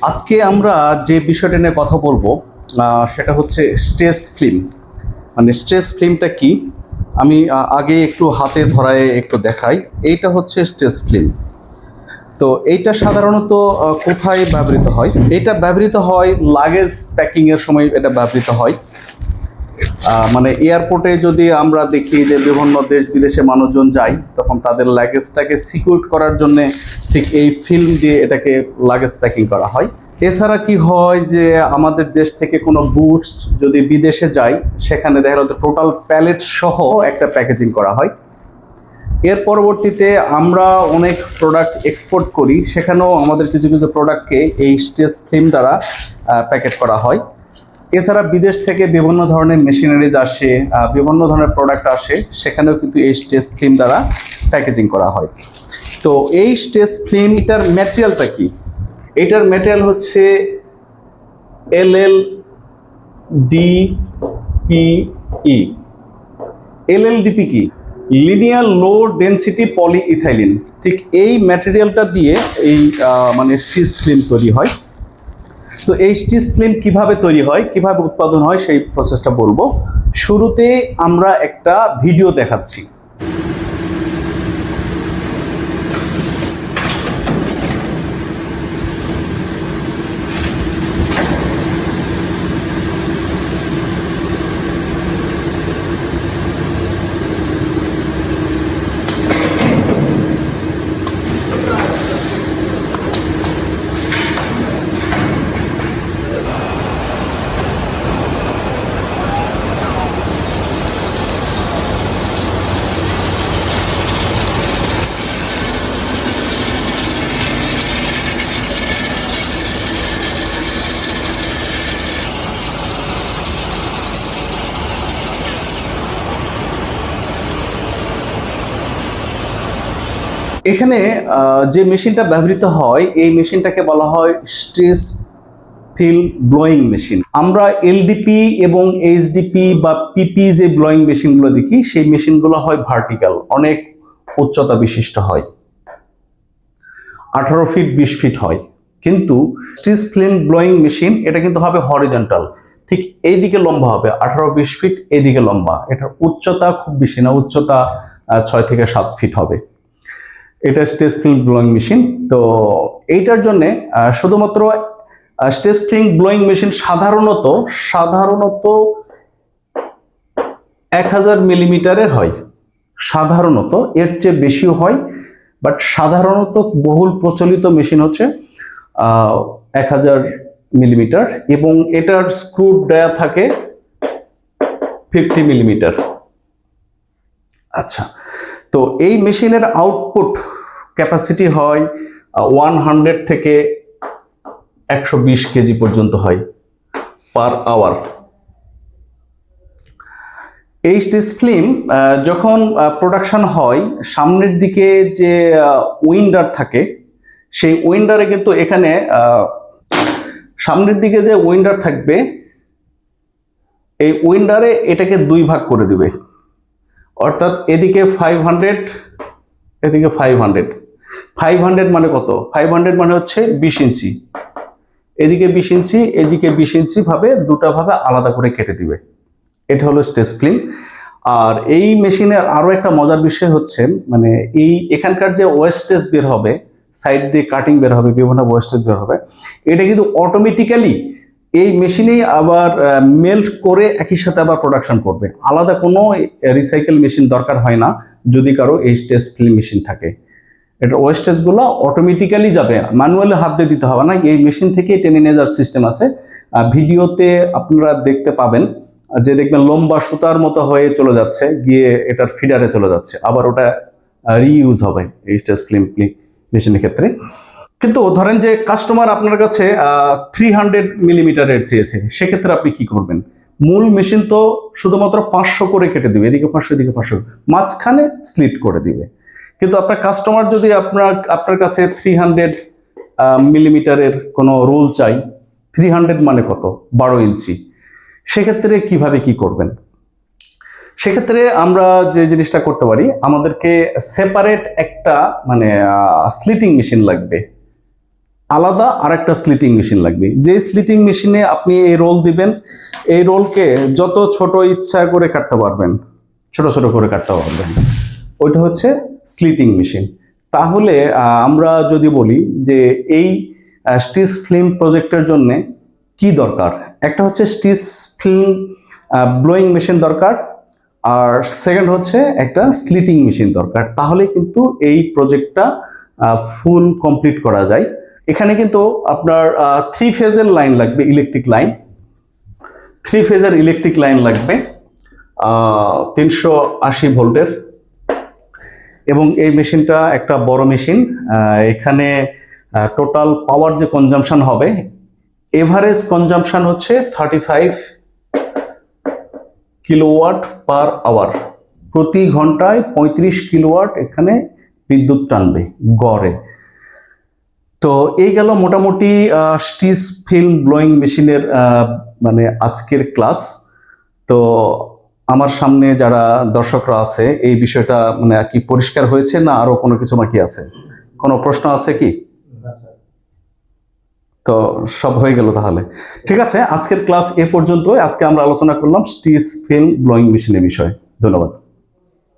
আজকে আমরা যে বিষয়টা নিয়ে কথা বলবো সেটা হচ্ছে স্ট্রেস ফিল্ম। মানে স্ট্রেস ফিল্মটা কি, আমি আগে একটু হাতে ধরায় একটু দেখাই। এইটা হচ্ছে স্ট্রেস ফিল্ম। তো এইটা সাধারণত কোথায় ব্যবহৃত হয়? এটা ব্যবহৃত হয় লাগেজ প্যাকিংয়ের সময় এটা ব্যবহৃত হয়। মানে এয়ারপোর্টে যদি আমরা দেখি যে বিভিন্ন দেশ বিদেশে মানুষজন যায়, তখন তাদের লাগেজটাকে সিকিউর করার জন্য ঠিক এই ফিল্ম দিয়ে এটাকে লাগেজ প্যাকিং করা হয়। এছাড়া কি হয় যে আমাদের দেশ থেকে কোনো গুডস যদি বিদেশে যায়, সেখানে দেখা যাচ্ছে টোটাল প্যালেট সহ একটা প্যাকেজিং করা হয়। এর পরবর্তীতে আমরা অনেক প্রোডাক্ট এক্সপোর্ট করি, সেখানেও আমাদের কিছু কিছু প্রোডাক্টকে এই স্ট্রেস ফিল্ম দ্বারা প্যাকেট করা হয়। এছাড়া বিদেশ থেকে বিভিন্ন ধরনের মেশিনারিজ আসে, বিভিন্ন ধরনের প্রোডাক্ট আসে, সেখানেও কিন্তু এই স্ট্রেস ফিল্ম দ্বারা প্যাকেজিং করা হয়। তো এই স্ট্রেস ফিল্ম এটার ম্যাটেরিয়ালটা কি? এটার ম্যাটেরিয়াল হচ্ছে LLDPE। LLDP কি? লিনিয়ার লো ডেনসিটি পলিইথাইলিন। ঠিক এই ম্যাটেরিয়ালটা দিয়ে এই মানে স্ট্রেস ফিল্ম তৈরি হয়। তো এই স্ট্রেস ফিল্ম কিভাবে তৈরি হয়, কিভাবে উৎপাদন হয়, সেই প্রসেসটা বলবো। শুরুতে আমরা একটা ভিডিও দেখাচ্ছি। এখানে যে মেশিনটা ব্যবহৃত হয়, এই মেশিনটাকে বলা হয় স্ট্রেস ফিল্ম ব্লোয়িং মেশিন। আমরা এলডিপি এবং এইচডিপি বা পিপি যে ব্লোয়িং মেশিনগুলো দেখি, সেই মেশিনগুলো হয় ভার্টিক্যাল, অনেক উচ্চতা বিশিষ্ট হয়, 18 ফিট 20 ফিট হয়। কিন্তু স্ট্রেস ফিল্ম ব্লোয়িং মেশিন এটা কিন্তু হবে হরিজন্টাল, ঠিক এইদিকে লম্বা হবে, 18-20 ফিট এইদিকে লম্বা। এটার উচ্চতা খুব বেশি না, উচ্চতা 6 থেকে 7 ফিট হবে। এটা স্ট্রেস ফিল্ম ব্লোয়িং মেশিন। তো এইটার জন্য শুধুমাত্র স্ট্রেস ফিল্ম ব্লোয়িং মেশিন সাধারণত 1000 মিলিমিটারের হয়। সাধারণত এর চেয়ে বেশিও হয়, বাট সাধারণত বহুল প্রচলিত মেশিন হচ্ছে 1000 মিলিমিটার, এবং এটার স্ক্রু দেয়া থাকে 50 মিলিমিটার। আচ্ছা, তো এই মেশিনের আউটপুট ক্যাপাসিটি হয় 100 থেকে 120 কেজি পর্যন্ত হয় পার আওয়ার। এই স্ট্রেস ফিল্ম যখন প্রোডাকশন হয়, সামনের দিকে যে উইন্ডার থাকে, সেই উইন্ডারে কিন্তু এখানে সামনের দিকে যে উইন্ডার থাকবে, এই উইন্ডারে এটাকে দুই ভাগ করে দিবে। অর্থাৎ এদিকে 500, এদিকে 500। 500 মানে কত? 500 মানে হচ্ছে 20 ইঞ্চি। এদিকে 20 ইঞ্চি, এদিকে 20 ইঞ্চি ভাবে দুটা ভাবে আলাদা করে কেটে দিবে। এটা হলো স্ট্রেস ফিল্ম। আর এই মেশিনের আরো একটা মজার বিষয় হচ্ছে, মানে এই এখানকার যে ওয়েস্টেজ বের হবে, সাইড দিয়ে কাটিং বের হবে, বিভিন্ন ওয়েস্টেজ বের হবে, এটা কিন্তু অটোমেটিক্যালি এই মেশিনেই আবার মেল্ট করে একই সাথে আবার প্রোডাকশন করবে। আলাদা কোনো রিসাইকেল মেশিন দরকার হয় না যদি কারো এই স্ট্রেস ফিল্ম মেশিন থাকে। এটা ওয়েস্টেজগুলো অটোমেটিক্যালি যাবে, ম্যানুয়ালি হাত দিয়ে দিতে হবে না, এই মেশিন থেকে টেনে নিয়ে যাওয়ার সিস্টেম আছে। ভিডিওতে আপনারা দেখতে পাবেন যে দেখবেন লম্বা সুতার মতো হয়ে চলে যাচ্ছে, গিয়ে এটার ফিডারে চলে যাচ্ছে, আবার ওটা রিইউজ হবে এই স্ট্রেস ফিল্ম মেশিনের ক্ষেত্রে। কিন্তু ধরেন যে কাস্টমার আপনার কাছে 300 মিলিমিটারের চেয়েছে, সেক্ষেত্রে আপনি কি করবেন? মূল মেশিন তো শুধুমাত্র 500 করে কেটে দিবে, এদিকে 500 এদিকে 500, মাঝখানে স্লিট করে দিবে। কিন্তু আপনার কাস্টমার যদি আপনার কাছে 300 মিলিমিটারের কোনো রোল চাই, 300 মানে কত? 12 ইঞ্চি। সেক্ষেত্রে কিভাবে কি করবেন? সেক্ষেত্রে আমরা যে জিনিসটা করতে পারি, আমাদেরকে সেপারেট একটা মানে স্লিটিং মেশিন লাগবে। আলাদা আরেকটা স্লিটিং মেশিন লাগবে। যে স্লিটিং মেশিনে আপনি এই রোল দিবেন, এই রোলকে যত ছোট ইচ্ছা করে কাটতে পারবেন, ছোট ছোট করে কাটতে পারবেন, ওইটা হচ্ছে স্লিটিং মেশিন। তাহলে আমরা যদি বলি যে এই স্টিচ ফিল্ম প্রজেক্টের জন্য কি দরকার, একটা হচ্ছে স্টিচ ফিল্ম ব্লোয়িং মেশিন দরকার, আর সেকেন্ড হচ্ছে একটা স্লিটিং মেশিন দরকার। তাহলে কিন্তু এই প্রজেক্টটা ফুল কমপ্লিট করা যায়। এখানে কিন্তু আপনার 3 ফেজের লাইন লাগবে, ইলেকট্রিক লাইন, 3 ফেজের ইলেকট্রিক লাইন লাগবে 380 ভোল্টের। এবং এই মেশিনটা একটা বড় মেশিন। এখানে টোটাল পাওয়ার যে কনজাম্পশন হবে, এভারেজ কনজাম্পশন হচ্ছে 35 কিলোওয়াট পার আওয়ার। প্রতি ঘন্টায় 35 কিলোওয়াট এখানে বিদ্যুৎ টানবে গড়ে। তো এই গেল মোটামুটি স্টিচ ফিল্ম ব্লোয়িং মেশিনের মানে আজকের ক্লাস। তো আমার সামনে যারা দর্শকরা আছে, এই বিষয়টা মানে কি পরিষ্কার হয়েছে, না আরো কোনো কিছু বাকি আছে? কোনো প্রশ্ন আছে কি? তো সব হয়ে গেল তাহলে। ঠিক আছে, আজকের ক্লাস এ পর্যন্তই। আজকে আমরা আলোচনা করলাম স্টিচ ফিল্ম ব্লোয়িং মেশিনের বিষয়ে। ধন্যবাদ।